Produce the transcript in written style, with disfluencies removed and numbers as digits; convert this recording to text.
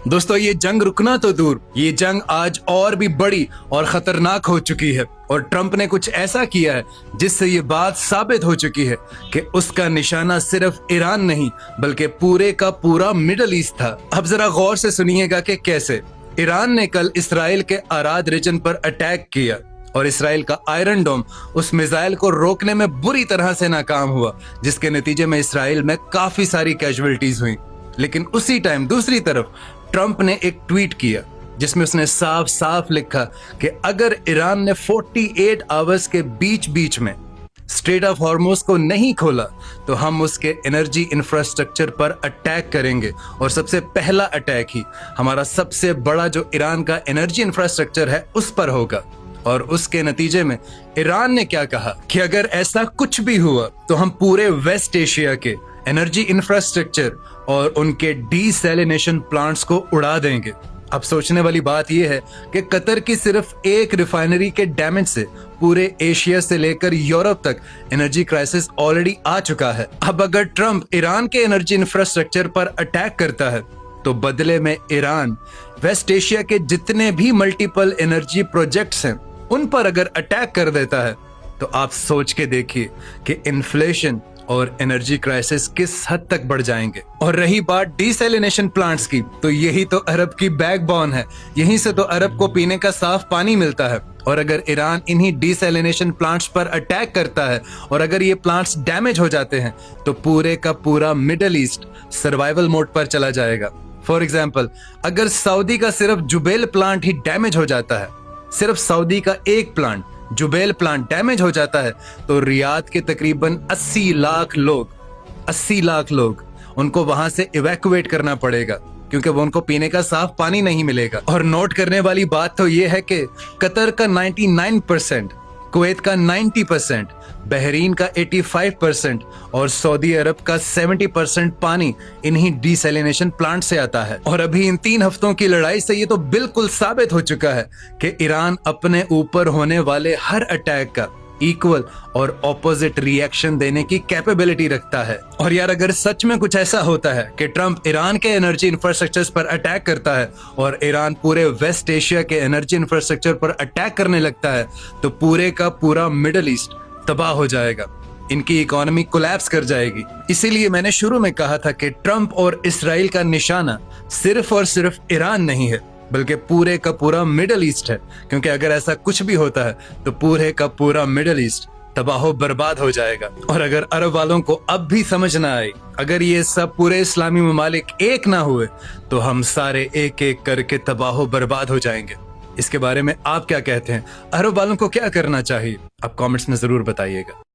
दोस्तों ये जंग रुकना तो दूर, ये जंग आज और भी बड़ी और खतरनाक हो चुकी है और ट्रंप ने कुछ ऐसा किया है जिससे ये बात साबित हो चुकी है कि उसका निशाना सिर्फ ईरान नहीं बल्कि पूरे का पूरा मिडल ईस्ट था। अब जरा गौर से सुनिएगा कि कैसे। ईरान ने कल इसराइल के अराद रीजन पर अटैक किया और इसराइल का आयरन डोम उस मिसाइल को रोकने में बुरी तरह से नाकाम हुआ, जिसके नतीजे में इसराइल में काफी सारी कैजुअलिटीज हुई। लेकिन उसी टाइम दूसरी तरफ ट्रंप ने एक ट्वीट किया जिसमें उसने साफ साफ लिखा कि अगर ईरान ने 48 आवर्स के बीच में स्ट्रेट ऑफ हॉर्मुज को नहीं खोला तो हम उसके एनर्जी इंफ्रास्ट्रक्चर पर अटैक करेंगे और सबसे पहला अटैक ही हमारा सबसे बड़ा जो ईरान का एनर्जी इंफ्रास्ट्रक्चर है उस पर होगा। और उसके नतीजे में ईरान ने क्या कहा कि अगर ऐसा कुछ भी हुआ तो हम पूरे वेस्ट एशिया के एनर्जी इंफ्रास्ट्रक्चर और उनके डीसैलिनेशन प्लांट्स को उड़ा देंगे। अब सोचने वाली बात यह है कि कतर की सिर्फ एक रिफाइनरी के डैमेज से पूरे एशिया से लेकर यूरोप तक एनर्जी क्राइसिस ऑलरेडी आ चुका है। अब अगर ट्रंप ईरान के एनर्जी इंफ्रास्ट्रक्चर पर अटैक करता है तो बदले में ईरान वेस्ट एशिया के जितने भी मल्टीपल एनर्जी प्रोजेक्ट्स हैं उन पर अगर अटैक कर देता है तो आप सोच के देखिए कि इन्फ्लेशन और एनर्जी क्राइसिस किस हद तक बढ़ जाएंगे। और रही बात डीसैलिनेशन प्लांट्स की, तो यही तो अरब की बैकबोन है, यहीं से तो अरब को पीने का साफ पानी मिलता है। और अगर ईरान इन्हीं डीसैलिनेशन प्लांट्स पर अटैक करता है और अगर ये प्लांट्स डैमेज हो जाते हैं तो पूरे का पूरा मिडल ईस्ट सर्वाइवल मोड पर चला जाएगा। फॉर एग्जाम्पल, अगर सऊदी का सिर्फ जुबेल प्लांट ही डैमेज हो जाता है, सिर्फ सऊदी का एक प्लांट जुबेल प्लांट डैमेज हो जाता है तो रियाद के तकरीबन 80 लाख लोग उनको वहां से इवैक्यूएट करना पड़ेगा क्योंकि वो उनको पीने का साफ पानी नहीं मिलेगा। और नोट करने वाली बात तो ये है कि कतर का 99%, कुवैत का 90%, बहरीन का 85% और सऊदी अरब का 70% पानी इन्हीं डीसैलिनेशन प्लांट से आता है। और अभी इन 3 हफ्तों की लड़ाई से ये तो बिल्कुल साबित हो चुका है कि ईरान अपने ऊपर होने वाले हर अटैक का इक्वल और ऑपोजिट रिएक्शन देने की कैपेबिलिटी रखता है। और यार अगर सच में कुछ ऐसा होता है कि ट्रंप ईरान के एनर्जी इंफ्रास्ट्रक्चर पर अटैक करता है और ईरान पूरे वेस्ट एशिया के एनर्जी इंफ्रास्ट्रक्चर पर अटैक करने लगता है तो पूरे का पूरा मिडल ईस्ट तबाह हो जाएगा, इनकी इकोनॉमी कोलैप्स कर जाएगी। इसीलिए मैंने शुरू में कहा था कि ट्रंप और इसराइल का निशाना सिर्फ और सिर्फ ईरान नहीं है बल्कि पूरे का पूरा मिडल ईस्ट है, क्योंकि अगर ऐसा कुछ भी होता है तो पूरे का पूरा मिडल ईस्ट तबाह बर्बाद हो जाएगा। और अगर अरब वालों को अब भी समझ ना आए, अगर ये सब पूरे इस्लामी ममालिक एक ना हुए तो हम सारे एक एक करके तबाह बर्बाद हो जाएंगे। इसके बारे में आप क्या कहते हैं? अरब वालों को क्या करना चाहिए? आप कमेंट्स में जरूर बताइएगा।